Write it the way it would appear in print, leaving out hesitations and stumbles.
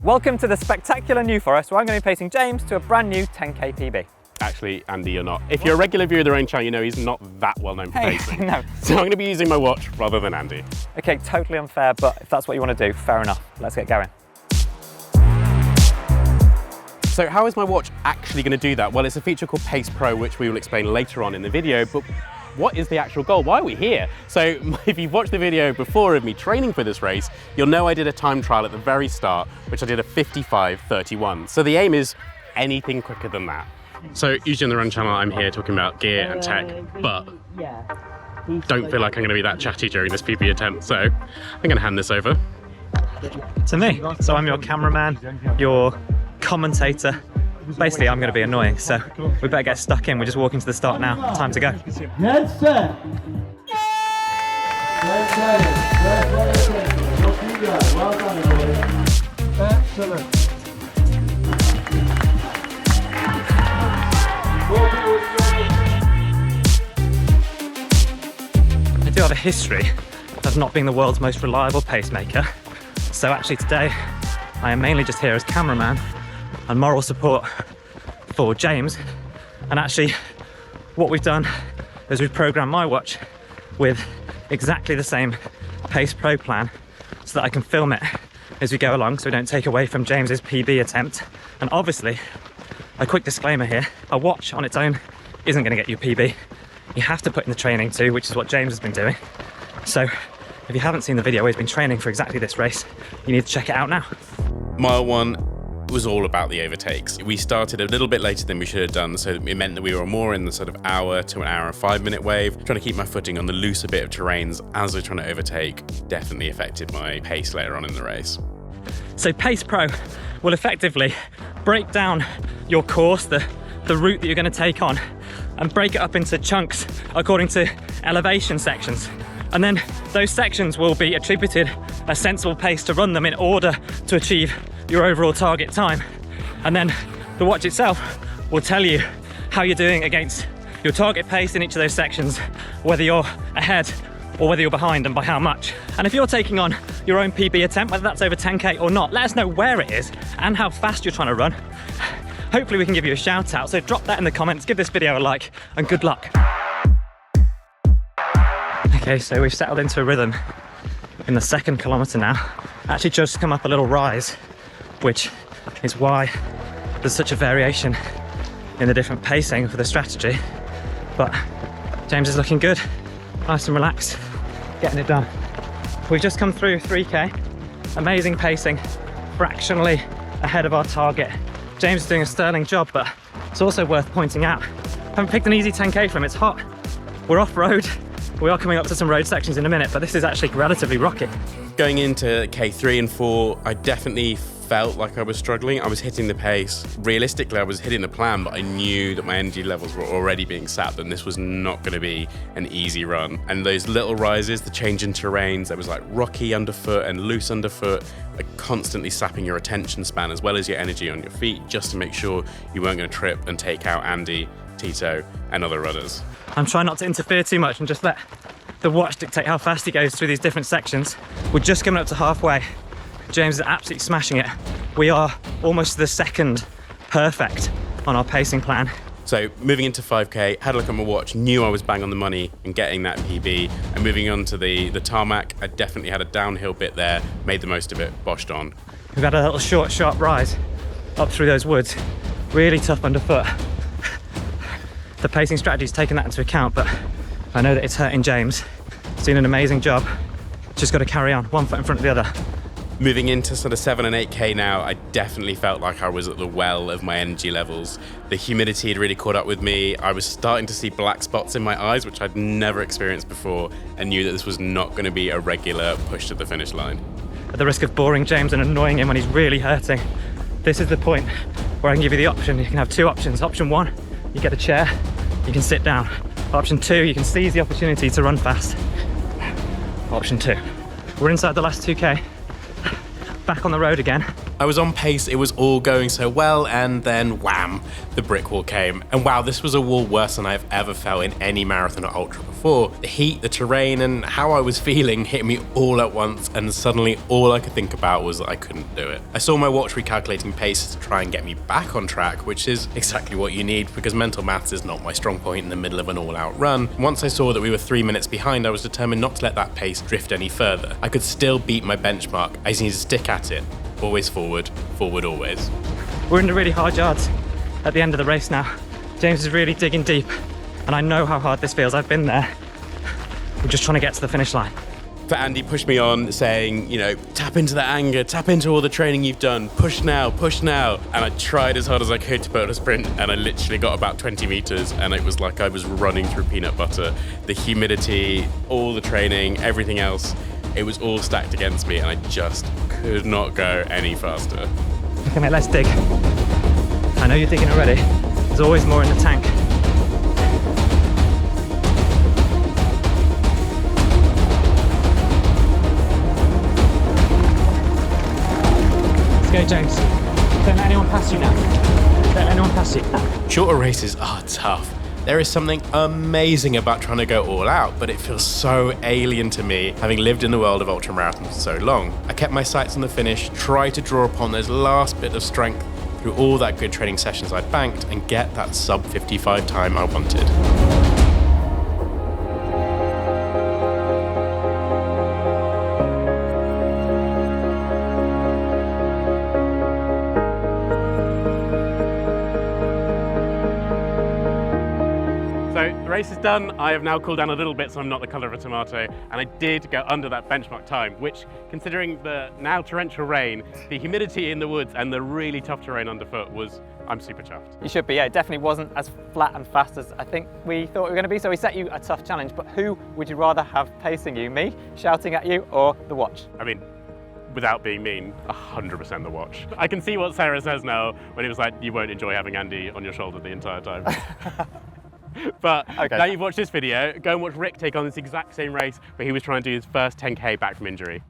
Welcome to the spectacular New Forest, where I'm going to be pacing James to a brand new 10k PB. Actually, Andy, you're not. If you're a regular viewer of the own channel, you know he's not that well known for pacing. No. So I'm going to be using my watch rather than Andy. Okay, totally unfair, but if that's what you want to do, fair enough. Let's get going. So how is my watch actually going to do that? Well, it's a feature called PacePro, which we will explain later on in the video, but what is the actual goal? Why are we here? So if you've watched the video before of me training for this race, you'll know I did a time trial at the very start, which I did a 55:31. So the aim is anything quicker than that. So usually on the Run channel, I'm here talking about gear and tech, but don't feel like I'm going to be that chatty during this PB attempt. So I'm going to hand this over to me. So I'm your cameraman, your commentator. Basically, I'm going to be annoying, so we better get stuck in. We're just walking to the start now. Time to go. Dead set. Well done, everybody. Excellent. I do have a history of not being the world's most reliable pacemaker. So actually today, I am mainly just here as cameraman and moral support for James. And actually what we've done is we've programmed my watch with exactly the same PacePro plan so that I can film it as we go along, so we don't take away from James's PB attempt. And obviously, a quick disclaimer here, a watch on its own isn't going to get you PB. You have to put in the training too, which is what James has been doing. So if you haven't seen the video where he's been training for exactly this race, you need to check it out now. Mile 1 was all about the overtakes. We started a little bit later than we should have done, so it meant that we were more in the sort of hour to an hour and 5 minute wave. Trying to keep my footing on the looser bit of terrains as we're trying to overtake definitely affected my pace later on in the race. So PacePro will effectively break down your course, the route that you're going to take on, and break it up into chunks according to elevation sections. And then those sections will be attributed a sensible pace to run them in order to achieve your overall target time. And then the watch itself will tell you how you're doing against your target pace in each of those sections, whether you're ahead or whether you're behind and by how much. And if you're taking on your own PB attempt, whether that's over 10k or not, let us know where it is and how fast you're trying to run. Hopefully we can give you a shout out, so drop that in the comments, give this video a like, and good luck. Okay, so we've settled into a rhythm in the 2nd kilometre now. Actually just come up a little rise, which is why there's such a variation in the different pacing for the strategy. But James is looking good, nice and relaxed, getting it done. We've just come through 3k, amazing pacing, fractionally ahead of our target. James is doing a sterling job, but it's also worth pointing out, I haven't picked an easy 10k for him. It's hot, we're off-road, we are coming up to some road sections in a minute, but this is actually relatively rocky. Going into K3 and 4, I definitely felt like I was struggling. I was hitting the pace. Realistically, I was hitting the plan, but I knew that my energy levels were already being sapped and this was not going to be an easy run. And those little rises, the change in terrains, there was like rocky underfoot and loose underfoot, like constantly sapping your attention span as well as your energy on your feet, just to make sure you weren't going to trip and take out Andy, Tito, and other runners. I'm trying not to interfere too much and just let the watch dictate how fast he goes through these different sections. We're just coming up to halfway. James is absolutely smashing it. We are almost to the second perfect on our pacing plan. So moving into 5k, had a look at my watch, knew I was bang on the money and getting that PB. And moving on to the tarmac, I definitely had a downhill bit there, made the most of it, boshed on. We've had a little short, sharp rise up through those woods. Really tough underfoot. The pacing strategy's taken that into account, but I know that it's hurting James. He's doing an amazing job. Just got to carry on, one foot in front of the other. Moving into sort of 7 and 8k now, I definitely felt like I was at the well of my energy levels. The humidity had really caught up with me. I was starting to see black spots in my eyes, which I'd never experienced before, and knew that this was not going to be a regular push to the finish line. At the risk of boring James and annoying him when he's really hurting, this is the point where I can give you the option. You can have 2 options. Option 1, you get a chair, you can sit down. Option 2, you can seize the opportunity to run fast. Option 2. We're inside the last 2k, back on the road again. I was on pace, it was all going so well, and then wham, the brick wall came. And wow, this was a wall worse than I've ever felt in any marathon or ultra before. The heat, the terrain, and how I was feeling hit me all at once, and suddenly all I could think about was that I couldn't do it. I saw my watch recalculating pace to try and get me back on track, which is exactly what you need because mental maths is not my strong point in the middle of an all-out run. Once I saw that we were 3 minutes behind, I was determined not to let that pace drift any further. I could still beat my benchmark, I just need to stick at it. Always forward, forward always. We're in the really hard yards at the end of the race now. James is really digging deep, and I know how hard this feels. I've been there. We're just trying to get to the finish line. But Andy pushed me on saying, you know, tap into the anger, tap into all the training you've done, push now, push now. And I tried as hard as I could to put on a sprint, and I literally got about 20 meters, and it was like I was running through peanut butter. The humidity, all the training, everything else, it was all stacked against me, and I just could not go any faster. Okay, mate, let's dig. I know you're digging already. There's always more in the tank. Let's go, James. Don't let anyone pass you now. Don't let anyone pass you. Shorter races are tough. There is something amazing about trying to go all out, but it feels so alien to me, having lived in the world of ultramarathons for so long. I kept my sights on the finish, tried to draw upon those last bit of strength through all that good training sessions I'd banked and get that sub 55 time I wanted. So the race is done. I have now cooled down a little bit so I'm not the colour of a tomato, and I did go under that benchmark time, which, considering the now torrential rain, the humidity in the woods and the really tough terrain underfoot, I'm super chuffed. You should be, yeah. It definitely wasn't as flat and fast as I think we thought we were going to be, so we set you a tough challenge. But who would you rather have pacing you? Me, shouting at you, or the watch? I mean, without being mean, 100% the watch. I can see what Sarah says now when it was like, you won't enjoy having Andy on your shoulder the entire time. But okay. Now you've watched this video, go and watch Rick take on this exact same race where he was trying to do his first 10K back from injury.